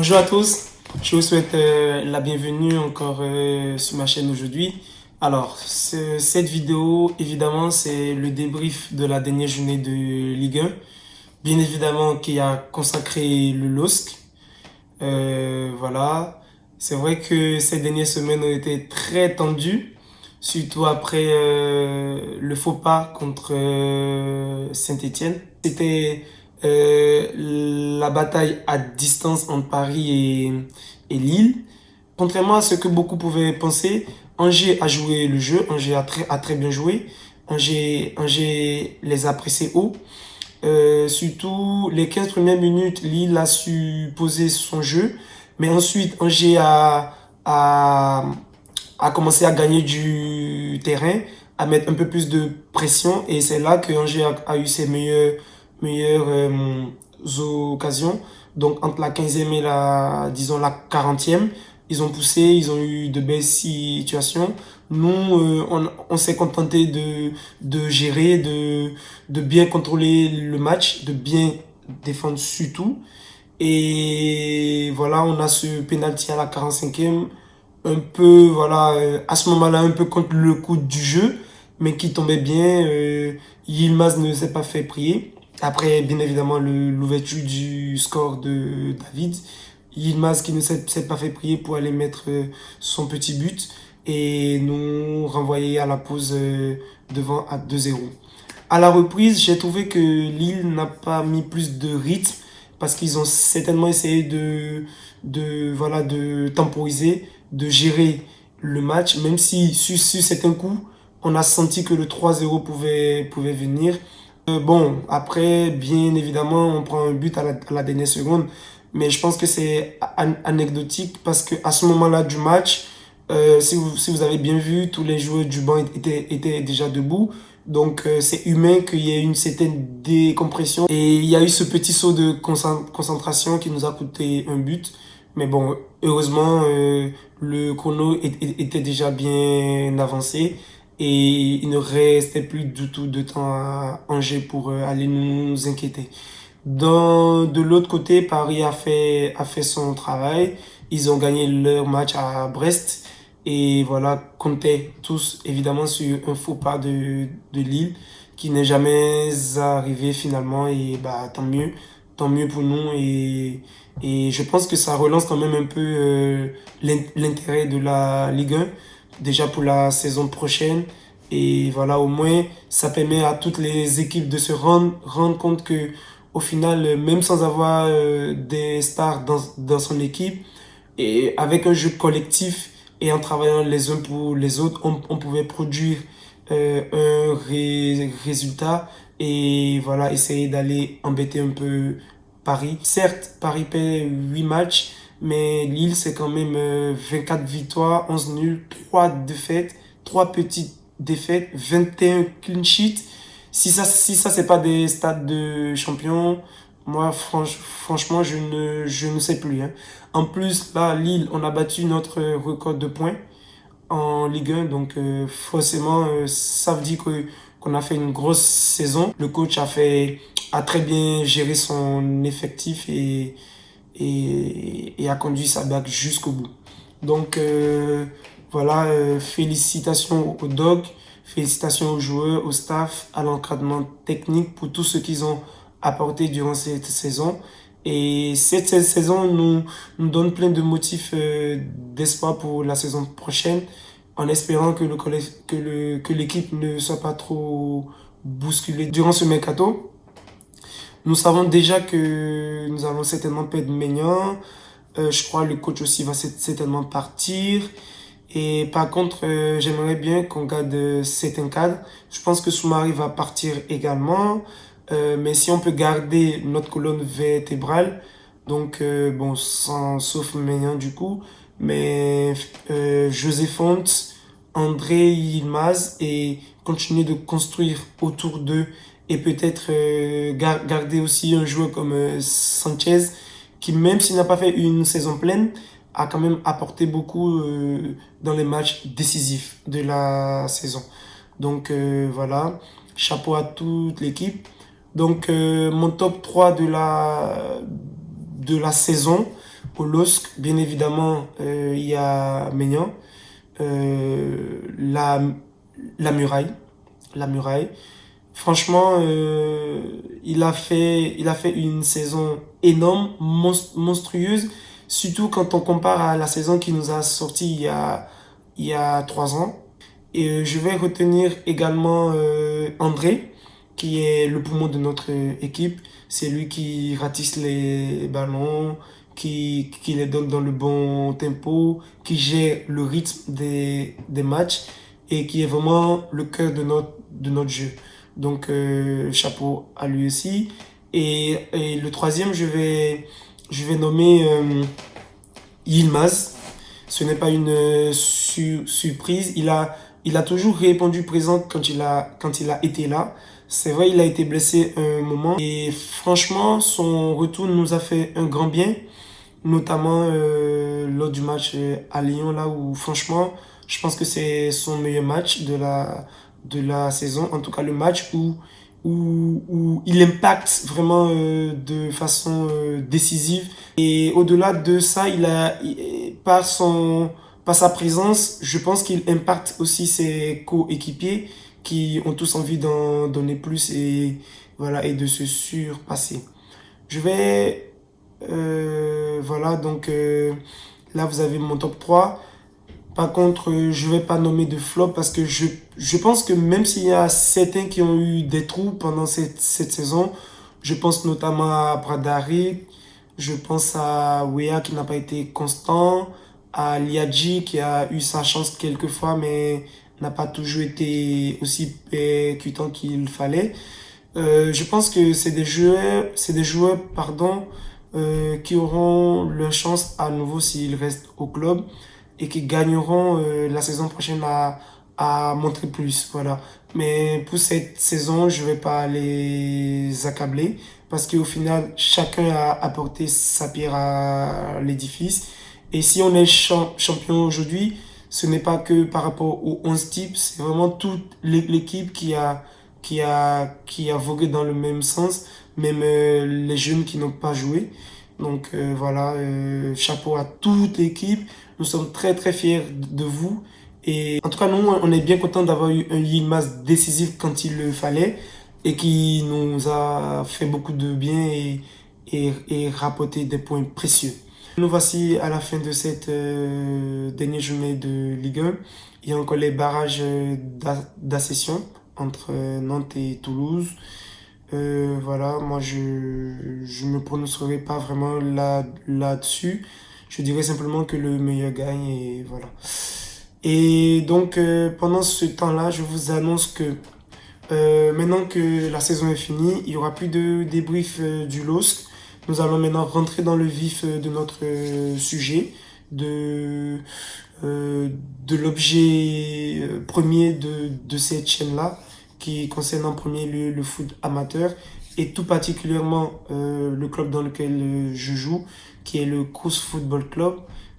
Bonjour à tous, je vous souhaite la bienvenue encore sur ma chaîne aujourd'hui. Alors, cette vidéo, évidemment, c'est le débrief de la dernière journée de Ligue 1. Bien évidemment, qui a consacré le LOSC. Voilà, c'est vrai que ces dernières semaines ont été très tendues, surtout après le faux pas contre Saint-Étienne. C'était la bataille à distance entre Paris et Lille. Contrairement à ce que beaucoup pouvaient penser, Angers a joué le jeu, Angers a très bien joué, Angers les a pressés haut. Surtout les 15 premières minutes, Lille a su poser son jeu, mais ensuite Angers a commencé à gagner du terrain, à mettre un peu plus de pression, et c'est là que Angers a eu ses meilleures occasions. Donc entre la 15e et disons la 40e, ils ont poussé, ils ont eu de belles situations. Nous, on s'est contenté de gérer, de bien contrôler le match, de bien défendre surtout. Et voilà, on a ce penalty à la 45e, un peu, voilà, à ce moment-là, un peu contre le coup du jeu, mais qui tombait bien. Yilmaz ne s'est pas fait prier. Après, bien évidemment, l'ouverture du score de David. Yilmaz qui ne s'est pas fait prier pour aller mettre son petit but et nous renvoyer à la pause devant à 2-0. À la reprise, j'ai trouvé que Lille n'a pas mis plus de rythme parce qu'ils ont certainement essayé voilà, de temporiser, de gérer le match, même si sur certains coups, on a senti que le 3-0 pouvait venir. Bon, après, bien évidemment, on prend un but à la dernière seconde, mais je pense que c'est anecdotique parce que à ce moment-là du match, si vous avez bien vu, tous les joueurs du banc étaient déjà debout. Donc, c'est humain qu'il y ait une certaine décompression. Et il y a eu ce petit saut de concentration qui nous a coûté un but. Mais bon, heureusement, le chrono était déjà bien avancé. Et il ne restait plus du tout de temps à Angers pour aller nous inquiéter. De l'autre côté, Paris a fait son travail. Ils ont gagné leur match à Brest. Et voilà, comptaient tous évidemment sur un faux pas de Lille qui n'est jamais arrivé finalement. Et bah, tant mieux pour nous. Et je pense que ça relance quand même un peu l'intérêt de la Ligue 1, déjà pour la saison prochaine. Et voilà, au moins, ça permet à toutes les équipes de se rendre compte que au final, même sans avoir des stars dans son équipe, et avec un jeu collectif et en travaillant les uns pour les autres, on pouvait produire un résultat et voilà, essayer d'aller embêter un peu Paris. Certes, Paris perd 8 matchs, mais Lille, c'est quand même 24 victoires, 11 nuls, 3 défaites, 3 petites défaites, 21 clean sheets. Si ça c'est pas des stades de champion, moi, franchement, je ne sais plus, hein. En plus, là, Lille, on a battu notre record de points en Ligue 1. Donc, forcément, ça veut dire qu'on a fait une grosse saison. Le coach a très bien géré son effectif et a conduit sa bague jusqu'au bout. Donc, voilà, félicitations aux dogs, félicitations aux joueurs, au staff, à l'encadrement technique pour tout ce qu'ils ont apporté durant cette saison. Et cette saison nous donne plein de motifs d'espoir pour la saison prochaine, en espérant que l'équipe ne soit pas trop bousculée durant ce mercato. Nous savons déjà que nous allons certainement perdre Maignan. Je crois que le coach aussi va certainement partir. Et par contre, j'aimerais bien qu'on garde certains cadres. Je pense que Soumari va partir également. Mais si on peut garder notre colonne vertébrale, donc bon, sauf Maignan du coup, mais José Font, André Yilmaz et continuer de construire autour d'eux et peut-être garder aussi un joueur comme Sanchez qui même s'il n'a pas fait une saison pleine, a quand même apporté beaucoup dans les matchs décisifs de la saison. Donc voilà, chapeau à toute l'équipe. Donc mon top 3 de la saison, Au LOSC, bien évidemment, il y a Maignan, la, la muraille. La muraille. Franchement, il a fait une saison énorme, monstrueuse, surtout quand on compare à la saison qui nous a sorti il y a 3 ans. Et je vais retenir également André, qui est le poumon de notre équipe. C'est lui qui ratisse les ballons, qui les donne dans le bon tempo, qui gère le rythme des matchs et qui est vraiment le cœur de notre jeu. Donc, chapeau à lui aussi. Et le troisième, je vais nommer Yilmaz. Ce n'est pas une surprise. Il a toujours répondu présent quand il a été là. C'est vrai, il a été blessé un moment. Et franchement, son retour nous a fait un grand bien, notamment lors du match à Lyon, là où franchement, je pense que c'est son meilleur match de la saison. En tout cas, le match où il impacte vraiment de façon décisive. Et au-delà de ça, par sa présence, je pense qu'il impacte aussi ses coéquipiers qui ont tous envie d'en donner plus et, voilà, et de se surpasser. Je vais voilà, donc là vous avez mon top 3. Par contre, je vais pas nommer de flop parce que je pense que même s'il y a certains qui ont eu des trous pendant cette saison, je pense notamment à Bradari, je pense à Wea qui n'a pas été constant, à Liadji qui a eu sa chance quelques fois mais n'a pas toujours été aussi percutant qu'il fallait. Je pense que c'est des joueurs, pardon, qui auront leur chance à nouveau s'ils restent au club et qui gagneront la saison prochaine à montrer plus. Voilà. Mais pour cette saison, je vais pas les accabler parce qu'au final, chacun a apporté sa pierre à l'édifice. Et si on est champion aujourd'hui, ce n'est pas que par rapport aux 11 types, c'est vraiment toute l'équipe qui a vogué dans le même sens, même les jeunes qui n'ont pas joué. Donc voilà, chapeau à toute l'équipe. Nous sommes très très fiers de vous. Et en tout cas, nous, on est bien content d'avoir eu un Yilmaz décisif quand il le fallait et qui nous a fait beaucoup de bien et rapporté des points précieux. Nous voici à la fin de cette dernière journée de Ligue 1. Il y a encore les barrages d'accession entre Nantes et Toulouse. Voilà, moi je me prononcerai pas vraiment là-dessus. Je dirais simplement que le meilleur gagne et voilà. Et donc pendant ce temps-là, je vous annonce que maintenant que la saison est finie, il y aura plus de débrief du LOSC. Nous allons maintenant rentrer dans le vif de notre sujet, de, euh, de l'objet premier de cette chaîne-là, qui concerne en premier lieu le foot amateur et tout particulièrement le club dans lequel je joue, qui est le Crous Football Club,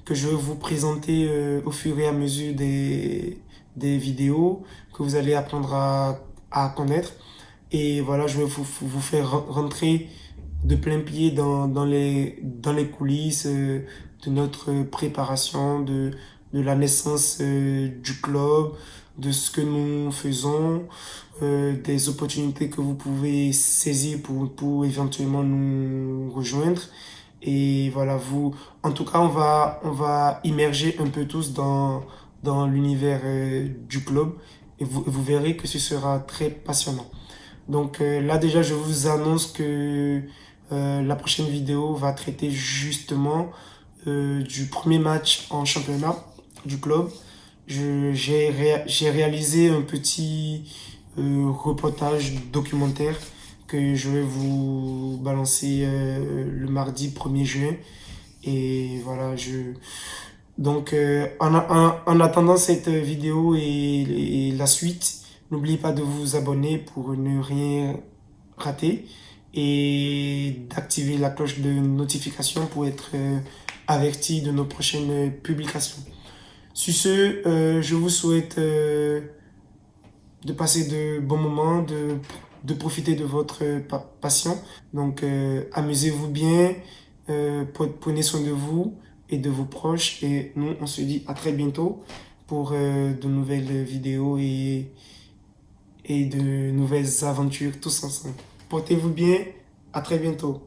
que je vais vous présenter au fur et à mesure des vidéos que vous allez apprendre à connaître. Et voilà, je vais vous faire rentrer de plein pied dans les coulisses de notre préparation, de la naissance du club, de ce que nous faisons, des opportunités que vous pouvez saisir pour éventuellement nous rejoindre. Et voilà, en tout cas, on va immerger un peu tous dans l'univers du club et vous verrez que ce sera très passionnant. Donc là déjà, je vous annonce que la prochaine vidéo va traiter justement du premier match en championnat du club. J'ai réalisé un petit reportage documentaire que je vais vous balancer le mardi 1er juin. Et voilà, donc en attendant cette vidéo et la suite, n'oubliez pas de vous abonner pour ne rien rater et d'activer la cloche de notification pour être averti de nos prochaines publications. Sur ce, je vous souhaite de passer de bons moments, de profiter de votre passion. Donc, amusez-vous bien, Prenez soin de vous et de vos proches. Et nous, on se dit à très bientôt pour de nouvelles vidéos et de nouvelles aventures tous ensemble. Portez-vous bien. À très bientôt.